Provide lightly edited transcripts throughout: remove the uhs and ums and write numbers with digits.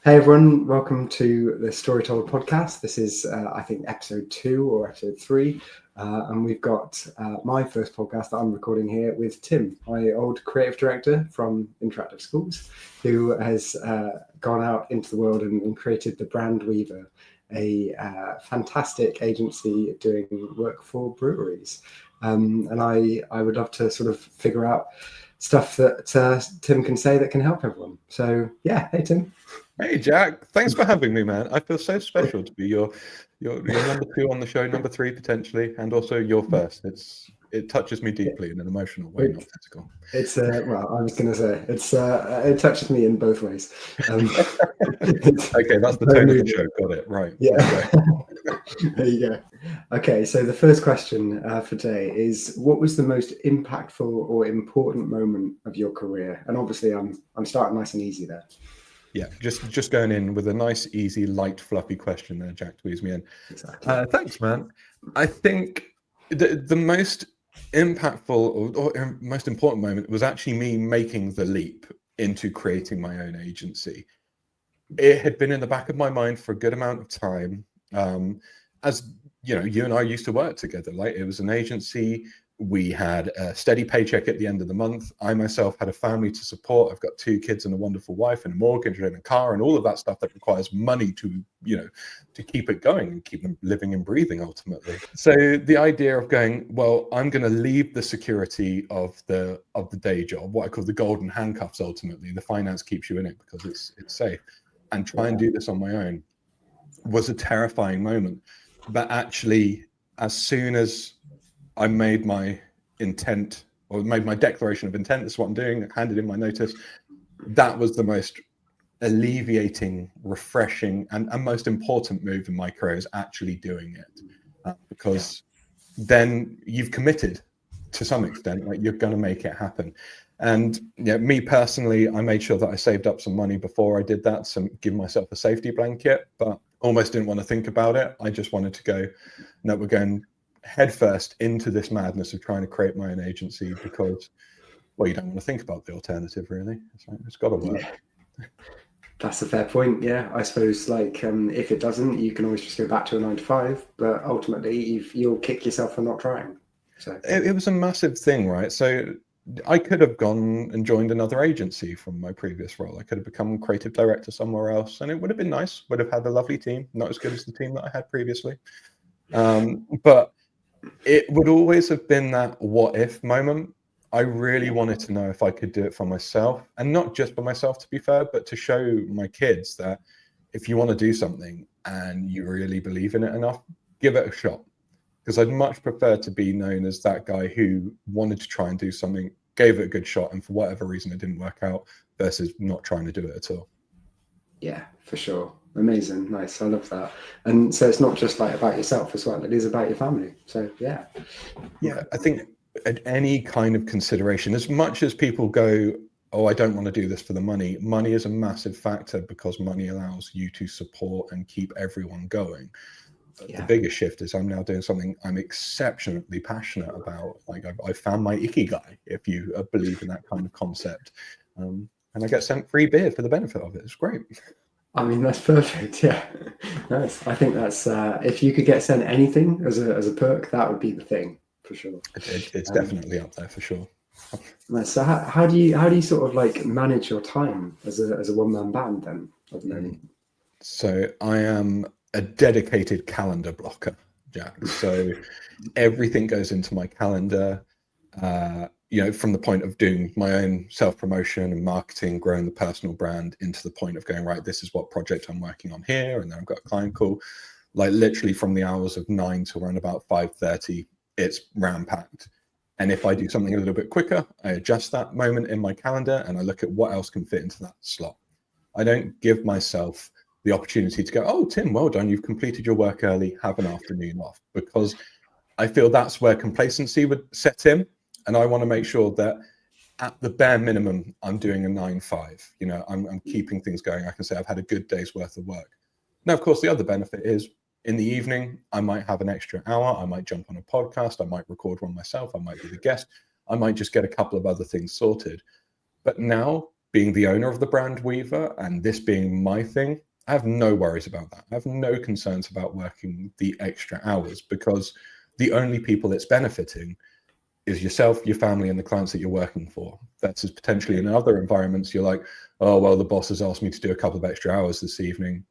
Hey everyone, welcome to the Storytold Podcast. This is, I think, episode 2 or episode 3. And we've got my first podcast that I'm recording here with Tim, my old creative director from Interactive Schools, who has gone out into the world and created the Brand Weaver, a fantastic agency doing work for breweries. And I would love to sort of figure out stuff that Tim can say that can help everyone. So yeah, hey Tim. Hey Jack, thanks for having me, man. I feel so special to be your number 2 on the show, number 3 potentially, and also your first. It touches me deeply in an emotional way, not physical. It's well, I was going to say it touches me in both ways. Okay, that's the tone of the show. Got it right. Yeah. There you go. Okay, so the first question for today is: what was the most impactful or important moment of your career? And obviously, I'm starting nice and easy there. Yeah, just going in with a nice, easy, light, fluffy question there, Jack, to ease me in. Exactly. Thanks, man. I think the most impactful or most important moment was actually me making the leap into creating my own agency. It had been in the back of my mind for a good amount of time. As you know, you and I used to work together. Like, it was an agency. We had a steady paycheck at the end of the month. I myself had a family to support. I've got 2 kids and a wonderful wife and a mortgage and a car and all of that stuff that requires money to keep it going and keep them living and breathing ultimately. So the idea of going, well, I'm going to leave the security of the day job, what I call the golden handcuffs ultimately. The finance keeps you in it because it's safe, and try and do this on my own was a terrifying moment. But actually, as soon as I made my intent, or made my declaration of intent, this is what I'm doing, handed in my notice, that was the most alleviating, refreshing, and most important move in my career, is actually doing it. Because then you've committed to some extent, like you're going to make it happen. And me personally, I made sure that I saved up some money before I did that, so give myself a safety blanket, but almost didn't want to think about it. I just wanted to go, no, we're going headfirst into this madness of trying to create my own agency, because, well, you don't want to think about the alternative, really. It's got to work. Yeah. That's a fair point. Yeah, I suppose, like, if it doesn't, you can always just go back to a 9 to 5, but ultimately you'll kick yourself for not trying. So it was a massive thing, right? So I could have gone and joined another agency from my previous role. I could have become creative director somewhere else, and it would have been nice. Would have had a lovely team, not as good as the team that I had previously. But it would always have been that what if moment. I really wanted to know if I could do it for myself, and not just for myself, to be fair, but to show my kids that if you want to do something and you really believe in it enough, give it a shot. Because I'd much prefer to be known as that guy who wanted to try and do something, gave it a good shot, and for whatever reason it didn't work out, versus not trying to do it at all. Yeah, for sure. Amazing. Nice. I love that. And so it's not just like about yourself as well, it is about your family. So yeah. I think at any kind of consideration, as much as people go, oh, I don't want to do this for the money is a massive factor, because money allows you to support and keep everyone going. The biggest shift is I'm now doing something I'm exceptionally passionate about. Like, I found my ikigai, if you believe in that kind of concept, and I get sent free beer for the benefit of it. It's great. I mean, that's perfect. Yeah, nice. I think that's if you could get sent anything as a perk, that would be the thing for sure. It's definitely up there for sure. So how do you sort of like manage your time as a one-man band then at the moment? So I am a dedicated calendar blocker, Jack. So everything goes into my calendar, from the point of doing my own self-promotion and marketing, growing the personal brand, into the point of going, right, this is what project I'm working on here, and then I've got a client call. Like, literally from the hours of 9 to around about 5:30, it's ram-packed. And if I do something a little bit quicker, I adjust that moment in my calendar and I look at what else can fit into that slot. I don't give myself the opportunity to go, oh, Tim, well done, you've completed your work early, have an afternoon off, because I feel that's where complacency would set in. And I want to make sure that at the bare minimum, I'm doing a 9-5. I'm keeping things going. I can say I've had a good day's worth of work. Now, of course, the other benefit is in the evening, I might have an extra hour. I might jump on a podcast. I might record one myself. I might be the guest. I might just get a couple of other things sorted. But now, being the owner of the brand Weaver and this being my thing, I have no worries about that. I have no concerns about working the extra hours, because the only people it's benefiting is yourself, your family, and the clients that you're working for. That's potentially in other environments, you're like, oh, well, the boss has asked me to do a couple of extra hours this evening,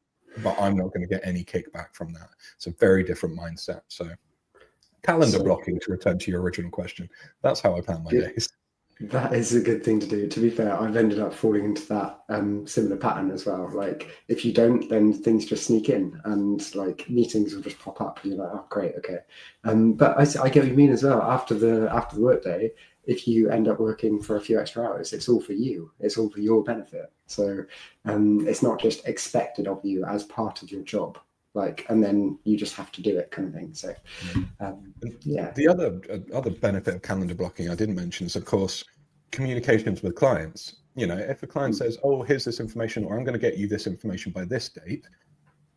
but I'm not going to get any kickback from that. It's a very different mindset. So calendar blocking, to return to your original question, that's how I plan my days. That is a good thing to do. To be fair, I've ended up falling into that similar pattern as well. Like, if you don't, then things just sneak in, and like meetings will just pop up. And you're like, oh, great, okay. But I get what you mean as well. After the work day, if you end up working for a few extra hours, it's all for you. It's all for your benefit. So it's not just expected of you as part of your job. Like, and then you just have to do it, kind of thing. So yeah. The other benefit of calendar blocking I didn't mention is, of course, communications with clients. You know, if a client says, oh, here's this information, or I'm going to get you this information by this date,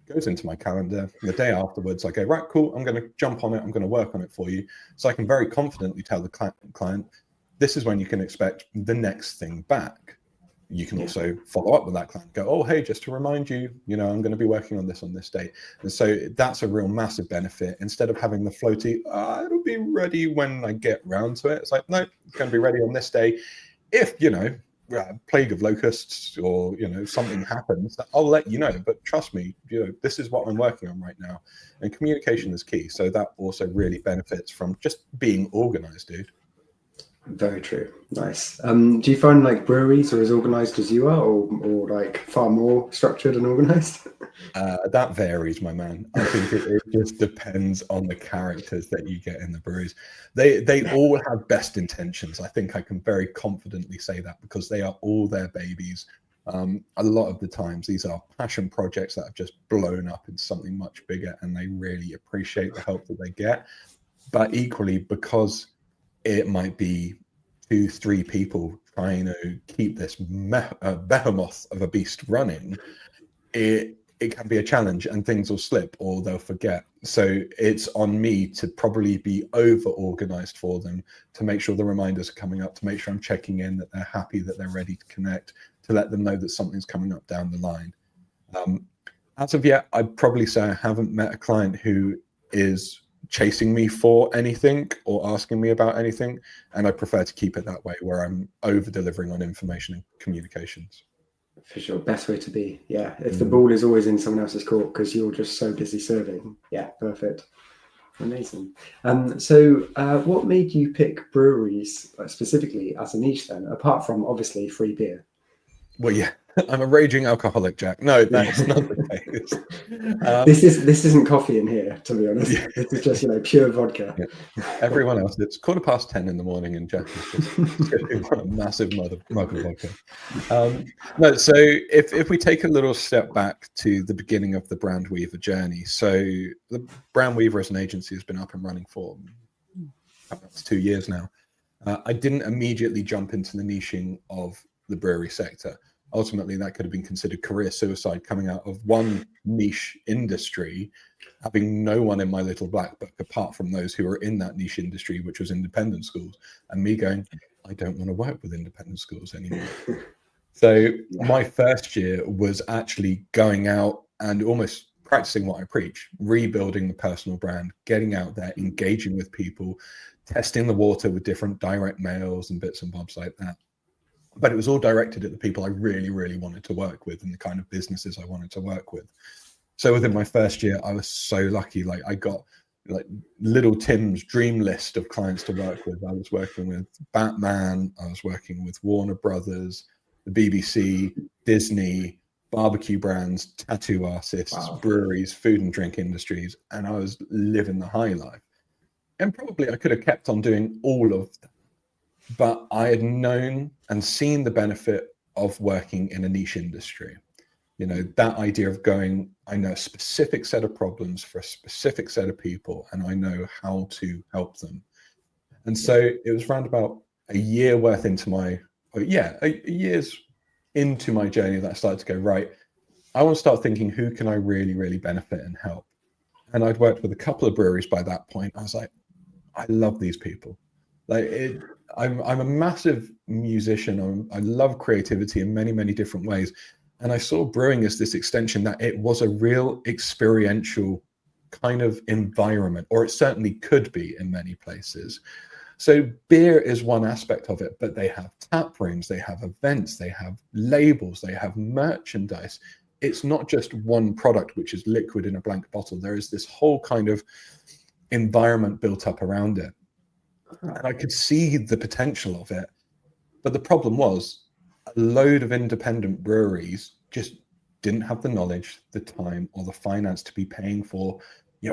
it goes into my calendar. The day afterwards, I go, right, cool, I'm going to jump on it, I'm going to work on it for you. So I can very confidently tell the client, this is when you can expect the next thing back. You can also follow up with that client, go, oh, hey, just to remind you, you know, I'm going to be working on this date. And so that's a real massive benefit. Instead of having the floaty, it'll be ready when I get round to it. It's like, no, it's going to be ready on this day. If, you know, plague of locusts or, you know, something happens, I'll let you know. But trust me, you know, this is what I'm working on right now. And communication is key. So that also really benefits from just being organized, dude. Very true. Nice. Do you find like breweries are as organized as you are, or like far more structured and organized? That varies, my man. I think it just depends on the characters that you get in the breweries. They all have best intentions. I think I can very confidently say that, because they are all their babies. A lot of the times these are passion projects that have just blown up into something much bigger, and they really appreciate the help that they get. But equally, because it might be 2-3 people trying to keep this behemoth of a beast running, it can be a challenge, and things will slip or they'll forget. So it's on me to probably be over organized for them, to make sure the reminders are coming up, to make sure I'm checking in that they're happy, that they're ready to connect, to let them know that something's coming up down the line. As of yet, I'd probably say I haven't met a client who is chasing me for anything or asking me about anything, and I prefer to keep it that way, where I'm over delivering on information and communications. For sure, best way to be. Yeah, if the ball is always in someone else's court because you're just so busy serving. Yeah, perfect. Amazing. So what made you pick breweries specifically as a niche then, apart from obviously free beer? Well, yeah, I'm a raging alcoholic, Jack. No, that's not the case. This isn't coffee in here, to be honest. Yeah. This is just, you know, pure vodka. Yeah. Everyone else, it's 10:15 in the morning, and Jack is just sitting on a massive mug of vodka. No, so if we take a little step back to the beginning of the Brand Weaver journey, so the Brand Weaver as an agency has been up and running for about 2 years now. I didn't immediately jump into the niching of the brewery sector. Ultimately, that could have been considered career suicide, coming out of one niche industry, having no one in my little black book apart from those who are in that niche industry, which was independent schools, and me going, I don't want to work with independent schools anymore. So my first year was actually going out and almost practicing what I preach, rebuilding the personal brand, getting out there, engaging with people, testing the water with different direct mails and bits and bobs like that. But it was all directed at the people I really, really wanted to work with and the kind of businesses I wanted to work with. So within my first year, I was so lucky. Like, I got like little Tim's dream list of clients to work with. I was working with Batman. I was working with Warner Brothers, the BBC, Disney, barbecue brands, tattoo artists, breweries, food and drink industries. And I was living the high life. And probably I could have kept on doing all of that. But I had known and seen the benefit of working in a niche industry. You know, that idea of going, I know a specific set of problems for a specific set of people, and I know how to help them. And so it was around about a year worth into my, a year's into my journey that I started to go, right, I want to start thinking, who can I really, really benefit and help? And I'd worked with a couple of breweries by that point. I was like, I love these people. Like, I'm a massive musician. I love creativity in many, many different ways. And I saw brewing as this extension, that it was a real experiential kind of environment, or it certainly could be in many places. So beer is one aspect of it, but they have tap rooms, they have events, they have labels, they have merchandise. It's not just one product, which is liquid in a blank bottle. There is this whole kind of environment built up around it. And I could see the potential of it. But the problem was, a load of independent breweries just didn't have the knowledge, the time, or the finance to be paying for,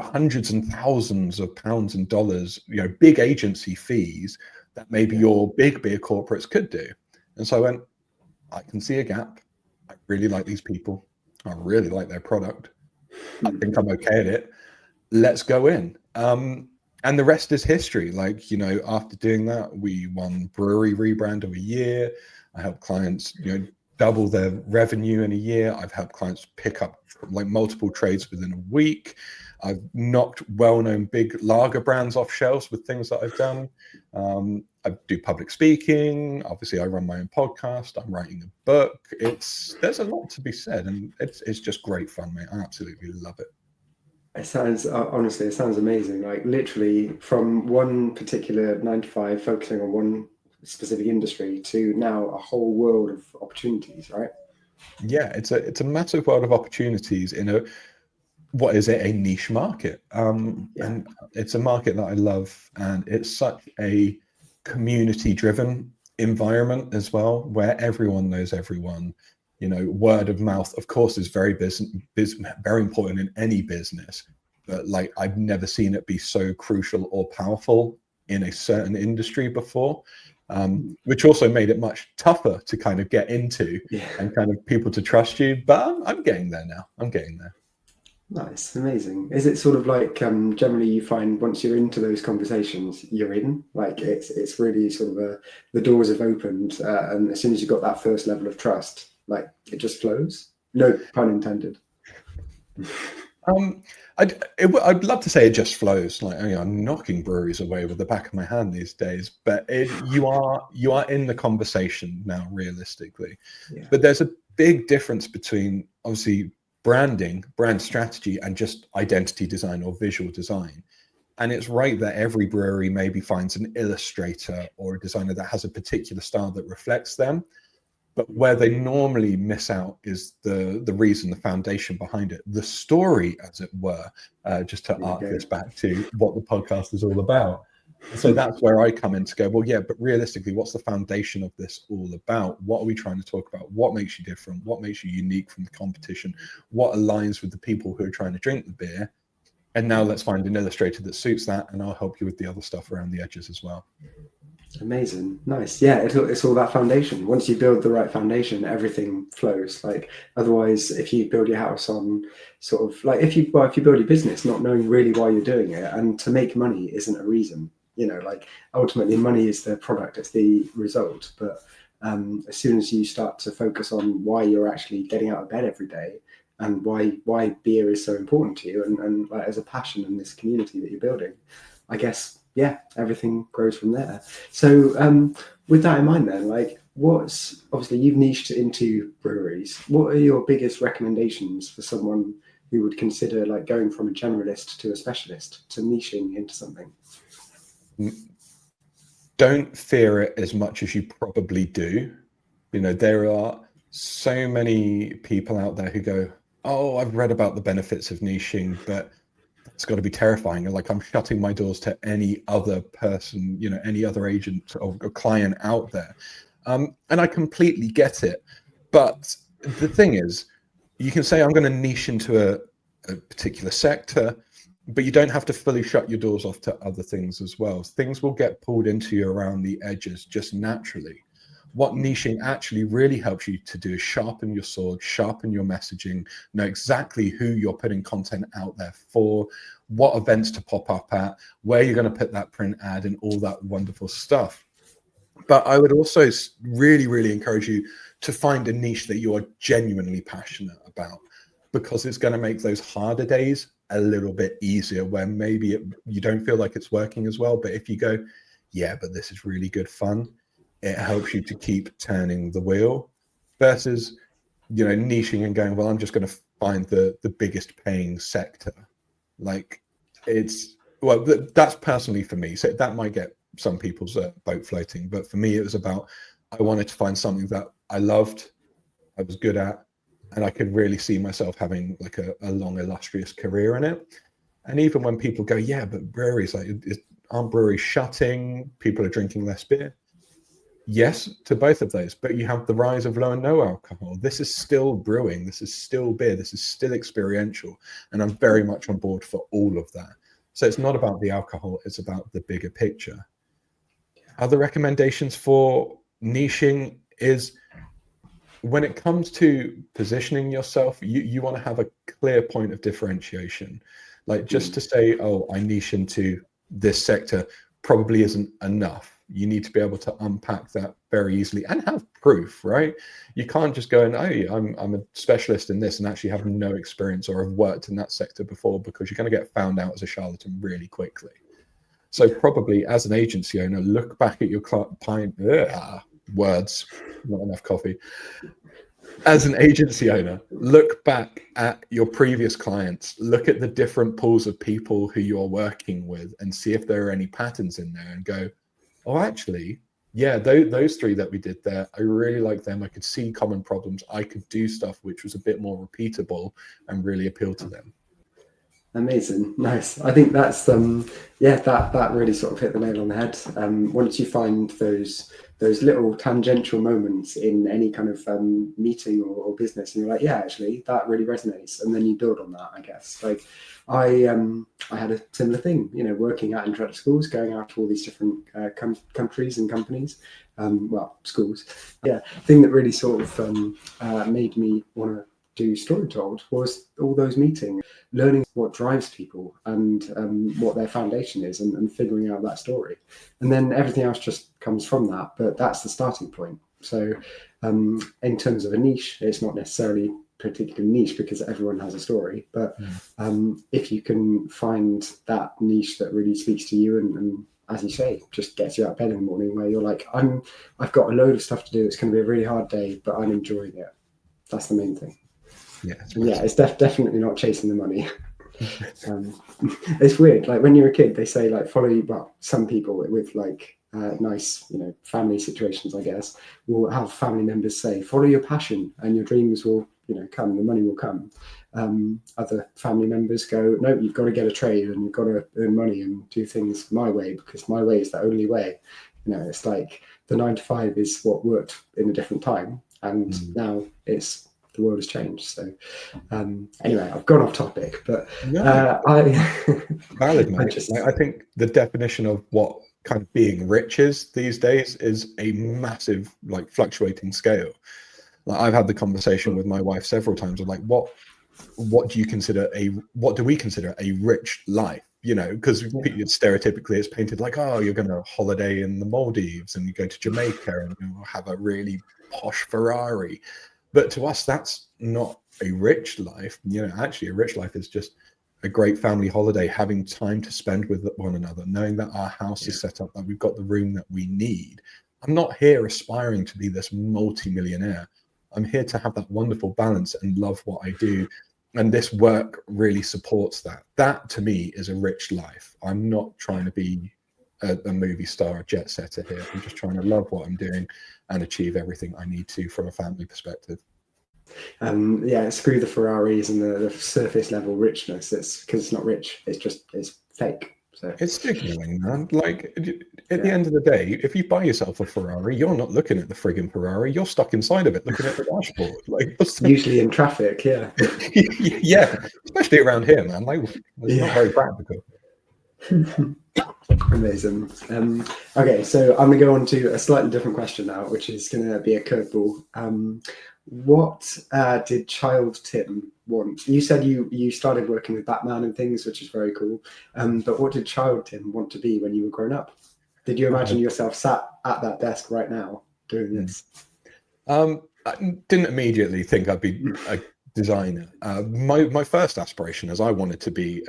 hundreds and thousands of pounds and dollars, big agency fees that maybe your big beer corporates could do. And so I went, I can see a gap. I really like these people. I really like their product. I think I'm okay at it. Let's go in. And the rest is history. After doing that, we won brewery rebrand of a year. I helped clients, double their revenue in a year. I've helped clients pick up multiple trades within a week. I've knocked well-known big lager brands off shelves with things that I've done. I do public speaking. Obviously, I run my own podcast. I'm writing a book. There's a lot to be said, and it's just great fun, mate. I absolutely love it. It sounds, honestly, it sounds amazing. Like literally from one particular 9 to 5, focusing on one specific industry, to now a whole world of opportunities, right? Yeah, it's a massive world of opportunities in a niche market. And it's a market that I love, and it's such a community-driven environment as well, where everyone knows everyone. Word of mouth, of course, is very very important in any business, but I've never seen it be so crucial or powerful in a certain industry before, which also made it much tougher to kind of get into and kind of people to trust you. But I'm getting there now. I'm getting there. Nice, amazing. Is it sort of like generally you find once you're into those conversations, you're in? Like it's really sort of the doors have opened, and as soon as you've got that first level of trust, it just flows. No pun intended. I'd love to say it just flows. I'm knocking breweries away with the back of my hand these days, but you are in the conversation now, realistically. Yeah. But there's a big difference between obviously branding, brand strategy, and just identity design or visual design. And it's right that every brewery maybe finds an illustrator or a designer that has a particular style that reflects them. But where they normally miss out is the reason, the foundation behind it, the story, as it were, just to arc this back to what the podcast is all about. So that's where I come in to go, well, yeah, but realistically, what's the foundation of this all about? What are we trying to talk about? What makes you different? What makes you unique from the competition? What aligns with the people who are trying to drink the beer? And now let's find an illustrator that suits that, and I'll help you with the other stuff around the edges as well. Amazing. Nice. Yeah, it's all that foundation. Once you build the right foundation, everything flows. Otherwise, if you build your house on sort of if you build your business not knowing really why you're doing it, and to make money isn't a reason, ultimately money is the product, it's the result. But as soon as you start to focus on why you're actually getting out of bed every day, and why beer is so important to you, and as a passion in this community that you're building, I guess, yeah, everything grows from there. So with that in mind then, what's, obviously you've niched into breweries. What are your biggest recommendations for someone who would consider going from a generalist to a specialist to niching into something? Don't fear it as much as you probably do. There are so many people out there who go, oh, I've read about the benefits of niching, but it's got to be terrifying. I'm shutting my doors to any other person, any other agent or client out there. And I completely get it. But the thing is, you can say, I'm going to niche into a particular sector, but you don't have to fully shut your doors off to other things as well. Things will get pulled into you around the edges just naturally. What niching actually really helps you to do is sharpen your sword, sharpen your messaging, know exactly who you're putting content out there for, what events to pop up at, where you're going to put that print ad, and all that wonderful stuff. But I would also really, really encourage you to find a niche that you are genuinely passionate about, because it's going to make those harder days a little bit easier, where maybe you don't feel like it's working as well. But if you go, yeah, but this is really good fun. It helps you to keep turning the wheel versus, niching and going, well, I'm just going to find the biggest paying sector. Like that's personally for me. So that might get some people's boat floating. But for me, it was about, I wanted to find something that I loved, I was good at, and I could really see myself having like a long, illustrious career in it. And even when people go, yeah, but breweries, like, aren't breweries shutting? People are drinking less beer. Yes, to both of those, but you have the rise of low and no alcohol. This is still brewing. This is still beer. This is still experiential. And I'm very much on board for all of that. So it's not about the alcohol. It's about the bigger picture. Other recommendations for niching is, when it comes to positioning yourself, you want to have a clear point of differentiation. Like, just to say, oh, I niche into this sector probably isn't enough. You need to be able to unpack that very easily and have proof, right? You can't just go and, oh, I'm a specialist in this and actually have no experience or have worked in that sector before, because you're going to get found out as a charlatan really quickly. So probably as an agency owner, look back at your words, not enough coffee. As an agency owner, look back at your previous clients, look at the different pools of people who you're working with and see if there are any patterns in there, and go, oh, actually, yeah, those three that we did there, I really like them. I could see common problems. I could do stuff which was a bit more repeatable and really appeal to them. Amazing, nice. I think that's that really sort of hit the nail on the head. Once you find those little tangential moments in any kind of meeting or business, and you're like, yeah, actually, that really resonates, and then you build on that. I guess, like, I had a similar thing, working at introductory schools, going out to all these different countries and companies, schools. Yeah, thing that really sort of made me want to do Storytold was all those meetings, learning what drives people and what their foundation is, and figuring out that story. And then everything else just comes from that, but that's the starting point. So in terms of a niche, it's not necessarily particularly niche because everyone has a story, but if you can find that niche that really speaks to you and as you say, just gets you out of bed in the morning, where you're like, I've got a load of stuff to do, it's going to be a really hard day, but I'm enjoying it. That's the main thing. Yeah, it's definitely not chasing the money. It's weird, like when you're a kid, they say, like, some people with like nice family situations, I guess, will have family members say, follow your passion and your dreams will come, the money will come. Other family members go, no, you've got to get a trade and you've got to earn money and do things my way, because my way is the only way. It's like the 9 to 5 is what worked in a different time, and now the world has changed. So anyway, I've gone off topic, but valid, mate. I think the definition of what kind of being rich is these days is a massive, like, fluctuating scale. Like, I've had the conversation with my wife several times of like, what do we consider a rich life? Because stereotypically it's painted like, oh, you're going to holiday in the Maldives and you go to Jamaica and you have a really posh Ferrari. But to us, that's not a rich life. Actually, a rich life is just a great family holiday, having time to spend with one another, knowing that our house is set up, that we've got the room that we need. I'm not here aspiring to be this multi-millionaire. I'm here to have that wonderful balance and love what I do. And this work really supports that. That, to me, is a rich life. I'm not trying to be a movie star, a jet setter here. I'm just trying to love what I'm doing and achieve everything I need to from a family perspective. Screw the Ferraris and the surface level richness. It's because it's not rich. It's fake. So it's signaling, man. Like, at the end of the day, if you buy yourself a Ferrari, you're not looking at the friggin' Ferrari. You're stuck inside of it, looking at the dashboard. Like, usually in traffic, yeah. Yeah, especially around here, man. Like, it's not very practical. Amazing. Okay, so I'm going to go on to a slightly different question now, which is going to be a curveball. What did child Tim want? You said you started working with Batman and things, which is very cool. But what did child Tim want to be when you were grown up? Did you imagine yourself sat at that desk right now doing this? I didn't immediately think I'd be a designer. My first aspiration is I wanted to be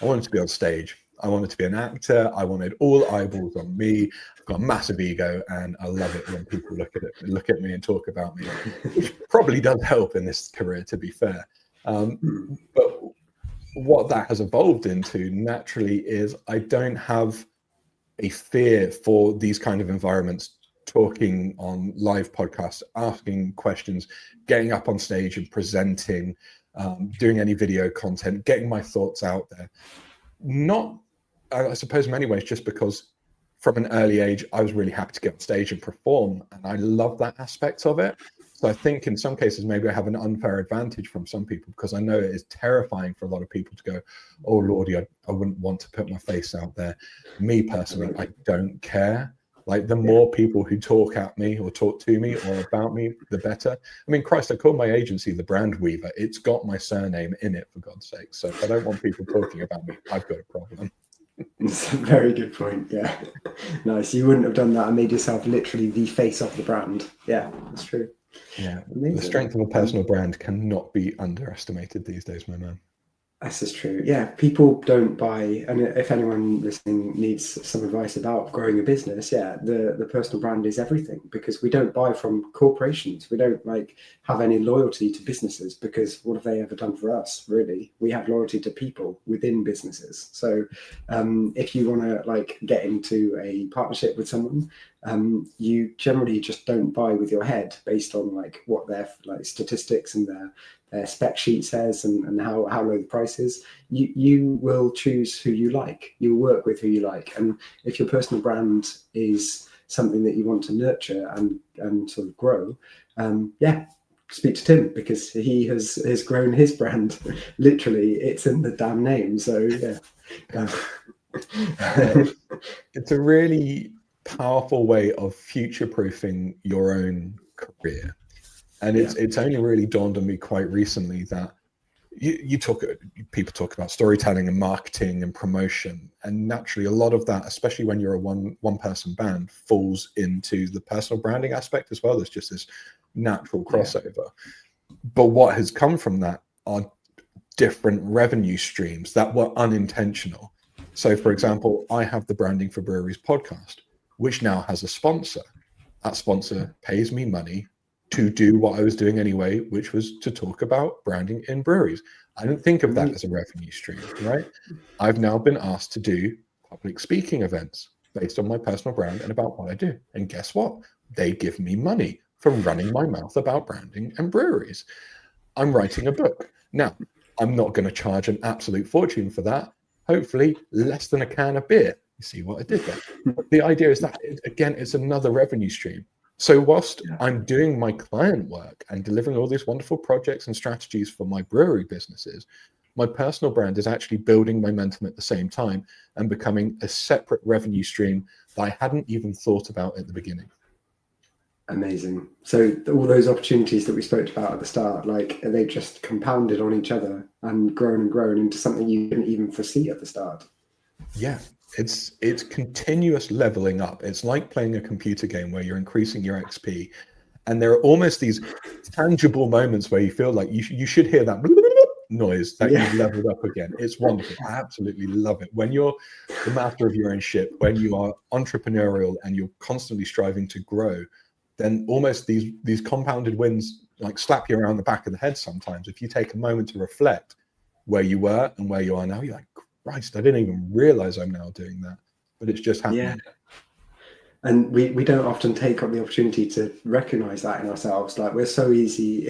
on stage. I wanted to be an actor. I wanted all eyeballs on me. I've got a massive ego, and I love it when people look at me and talk about me, which probably does help in this career, to be fair. But what that has evolved into naturally is I don't have a fear for these kind of environments, talking on live podcasts, asking questions, getting up on stage and presenting, doing any video content, getting my thoughts out there. Not, I suppose, in many ways, just because from an early age, I was really happy to get on stage and perform, and I love that aspect of it. So I think in some cases, maybe I have an unfair advantage from some people, because I know it is terrifying for a lot of people to go, oh, Lordy, I wouldn't want to put my face out there. Me personally, I don't care. Like, the more people who talk at me or talk to me or about me, the better. I mean, Christ, I call my agency the Brand Weaver. It's got my surname in it, for God's sake. So if I don't want people talking about me, I've got a problem. It's a very good point. Yeah. Nice. You wouldn't have done that and made yourself literally the face of the brand. Yeah, that's true. Yeah. Amazing. The strength of a personal brand cannot be underestimated these days, my man. This is true. Yeah, people don't buy, and if anyone listening needs some advice about growing a business, yeah, the personal brand is everything, because we don't buy from corporations. We don't like have any loyalty to businesses, because what have they ever done for us, really? We have loyalty to people within businesses. So if you want to like get into a partnership with someone, you generally just don't buy with your head based on like what their like statistics and their spec sheet says and how low the price is. You will choose who you like. You work with who you like. And if your personal brand is something that you want to nurture and sort of grow, speak to Tim, because he has grown his brand. Literally, it's in the damn name. So yeah. It's a really powerful way of future-proofing your own career. And it's only really dawned on me quite recently that people talk about storytelling and marketing and promotion, and naturally a lot of that, especially when you're a one person band, falls into the personal branding aspect as well. There's just this natural crossover. But what has come from that are different revenue streams that were unintentional. So for example, I have the Branding for Breweries podcast, which now has a sponsor. That sponsor pays me money to do what I was doing anyway, which was to talk about branding in breweries. I didn't think of that as a revenue stream, right? I've now been asked to do public speaking events based on my personal brand and about what I do. And guess what? They give me money for running my mouth about branding and breweries. I'm writing a book. Now, I'm not going to charge an absolute fortune for that. Hopefully less than a can of beer. You see what I did there? But the idea is that, again, it's another revenue stream. So whilst I'm doing my client work and delivering all these wonderful projects and strategies for my brewery businesses, my personal brand is actually building momentum at the same time and becoming a separate revenue stream that I hadn't even thought about at the beginning. Amazing. So all those opportunities that we spoke about at the start, like, they just compounded on each other and grown into something you didn't even foresee at the start. Yeah. It's continuous leveling up. It's like playing a computer game where you're increasing your XP, and there are almost these tangible moments where you feel like you should hear that noise that you've leveled up again. It's wonderful. I absolutely love it. When you're the master of your own ship, when you are entrepreneurial and you're constantly striving to grow, then almost these compounded wins like slap you around the back of the head sometimes. If you take a moment to reflect where you were and where you are now, you're like, Christ, I didn't even realize I'm now doing that, but it's just happening. Yeah. And we don't often take up the opportunity to recognize that in ourselves. Like, it's so easy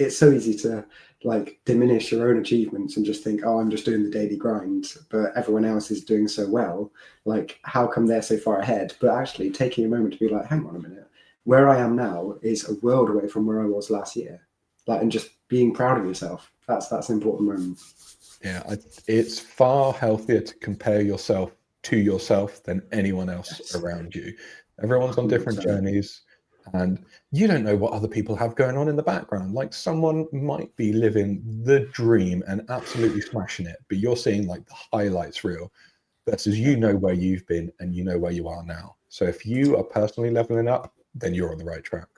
to like diminish your own achievements and just think, oh, I'm just doing the daily grind, but everyone else is doing so well. Like, how come they're so far ahead? But actually taking a moment to be like, hang on a minute, where I am now is a world away from where I was last year. Like, and just being proud of yourself. That's an important moment. Yeah, it's far healthier to compare yourself to yourself than anyone else around you. Everyone's on different 100%. Journeys, and you don't know what other people have going on in the background. Like, someone might be living the dream and absolutely smashing it, but you're seeing like the highlights reel versus you know where you've been and you know where you are now. So if you are personally leveling up, then you're on the right track.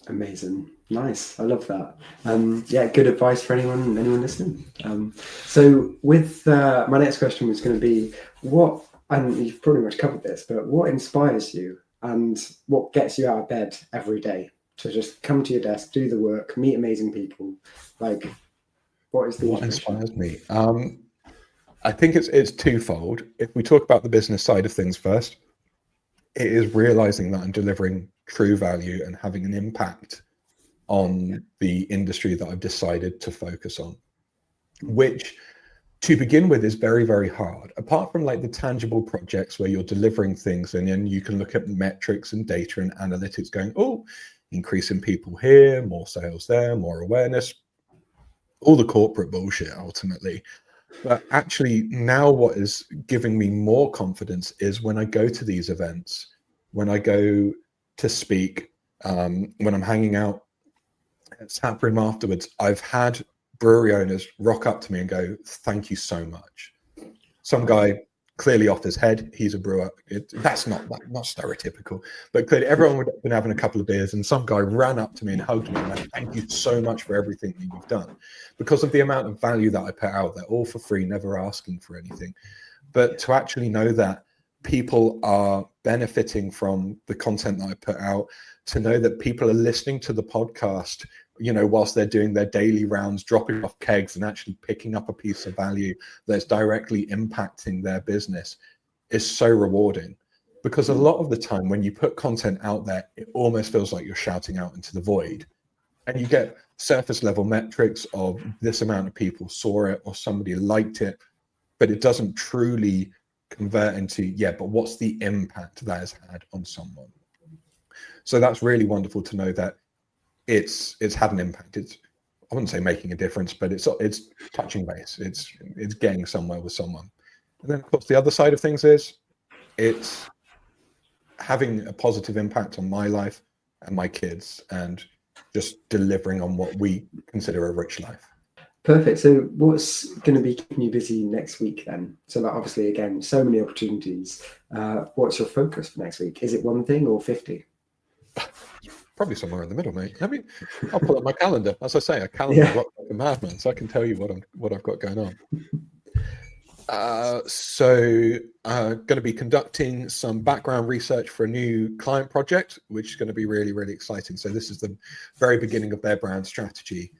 Amazing. Nice. I love that. Yeah, good advice for anyone listening. So with my next question was going to be what, and you've pretty much covered this, but what inspires you and what gets you out of bed every day to just come to your desk, do the work, meet amazing people? Like, what is the What inspiration? inspires me? I think it's twofold. If we talk about the business side of things first, it is realizing that I'm delivering true value and having an impact on the industry that I've decided to focus on, which to begin with is very, very hard. Apart from like the tangible projects where you're delivering things and then you can look at metrics and data and analytics going, oh, increase in people here, more sales there, more awareness, all the corporate bullshit ultimately. But actually now what is giving me more confidence is when I go to these events, when I go to speak, when I'm hanging out at Tap Room afterwards, I've had brewery owners rock up to me and go, thank you so much. Some guy clearly off his head, he's a brewer. That's not stereotypical, but clearly everyone would have been having a couple of beers and some guy ran up to me and hugged me and went, thank you so much for everything that you've done, because of the amount of value that I put out there, all for free, never asking for anything. But to actually know that people are benefiting from the content that I put out, to know that people are listening to the podcast, you know, whilst they're doing their daily rounds, dropping off kegs and actually picking up a piece of value that's directly impacting their business is so rewarding. Because a lot of the time when you put content out there, it almost feels like you're shouting out into the void. And you get surface level metrics of this amount of people saw it or somebody liked it, but it doesn't truly convert into, yeah, but what's the impact that has had on someone? So that's really wonderful to know that it's had an impact. It's, I wouldn't say making a difference, but it's touching base. It's getting somewhere with someone. And then of course the other side of things is it's having a positive impact on my life and my kids and just delivering on what we consider a rich life. Perfect. So what's going to be keeping you busy next week then? So like obviously, again, so many opportunities. What's your focus for next week? Is it one thing or 50? Probably somewhere in the middle, mate. I mean, I'll pull up my calendar. As I say, a calendar rocks like a madman, so I can tell you what I've got going on. Going to be conducting some background research for a new client project, which is going to be really, really exciting. So this is the very beginning of their brand strategy.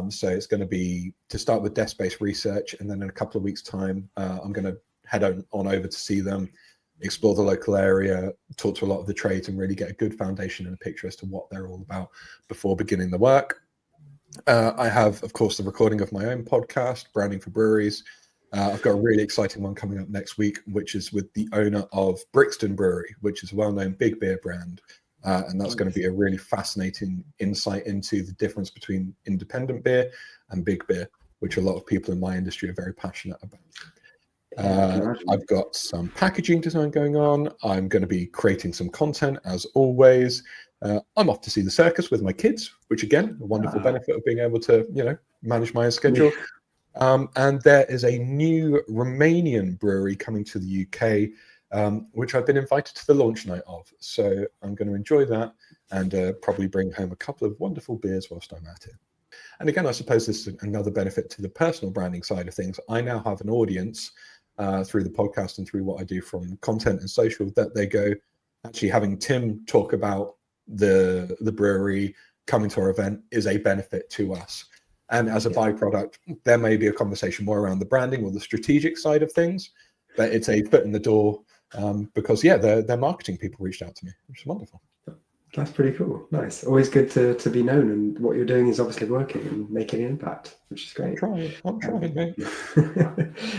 So it's going to be to start with desk-based research, and then in a couple of weeks' time, I'm going to head on over to see them, explore the local area, talk to a lot of the trades, and really get a good foundation and a picture as to what they're all about before beginning the work. I have, of course, the recording of my own podcast, Branding for Breweries. I've got a really exciting one coming up next week, which is with the owner of Brixton Brewery, which is a well-known big beer brand. And that's going to be a really fascinating insight into the difference between independent beer and big beer, which a lot of people in my industry are very passionate about. I've got some packaging design going on. I'm going to be creating some content as always. I'm off to see the circus with my kids, which again, a wonderful benefit of being able to, you know, manage my own schedule. And there is a new Romanian brewery coming to the UK, which I've been invited to the launch night of. So I'm going to enjoy that and probably bring home a couple of wonderful beers whilst I'm at it. And again, I suppose this is another benefit to the personal branding side of things. I now have an audience through the podcast and through what I do from content and social, that they go, actually having Tim talk about the brewery coming to our event is a benefit to us. And as a byproduct, there may be a conversation more around the branding or the strategic side of things, but it's a foot in the door because, yeah, their marketing people reached out to me, which is wonderful. That's pretty cool. Nice. Always good to be known, and what you're doing is obviously working and making an impact, which is great. I'm trying, mate.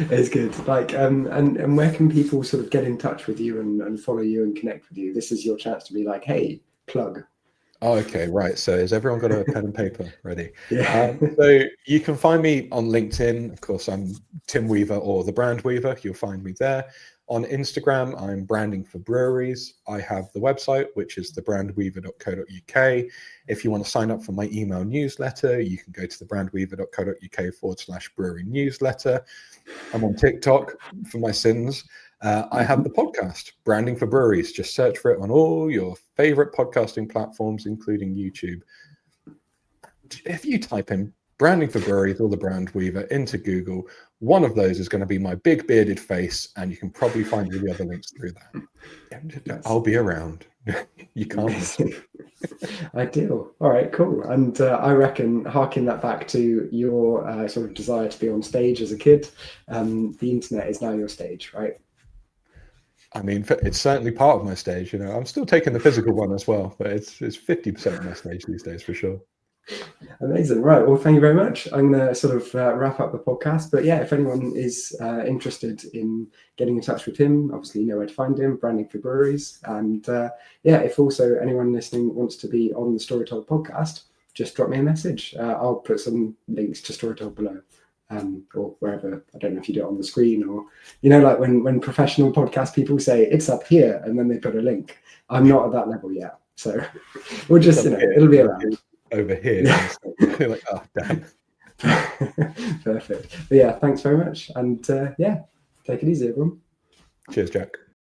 It's good. Like, and where can people sort of get in touch with you and follow you and connect with you? This is your chance to be like, hey, plug. Oh, okay, right. So has everyone got a pen and paper ready? Yeah. So you can find me on LinkedIn. Of course, I'm Tim Weaver or The Brand Weaver. You'll find me there. On Instagram, I'm Branding for Breweries. I have the website, which is thebrandweaver.co.uk. If you want to sign up for my email newsletter, you can go to thebrandweaver.co.uk/brewery newsletter. I'm on TikTok for my sins. I have the podcast, Branding for Breweries. Just search for it on all your favorite podcasting platforms, including YouTube. If you type in Branding for Breweries or the Brand Weaver into Google, one of those is going to be my big bearded face, and you can probably find all the other links through that. I'll be around. You can't miss me. Ideal. All right, cool. And I reckon, harking that back to your sort of desire to be on stage as a kid, the internet is now your stage, right? I mean, it's certainly part of my stage. I'm still taking the physical one as well, but it's 50% of my stage these days for sure. Amazing. Right. Well, thank you very much. I'm going to sort of wrap up the podcast. But yeah, if anyone is interested in getting in touch with him, obviously you know where to find him, Branding for Breweries. And yeah, if also anyone listening wants to be on the Storytold podcast, just drop me a message. I'll put some links to Storytold below. Or wherever. I don't know if you do it on the screen, or like when professional podcast people say it's up here and then they put a link. I'm not at that level yet, so we'll just it'll be around over here. Yeah. You're like, oh damn. Perfect. But yeah, thanks very much, and yeah, take it easy, everyone. Cheers, Jack.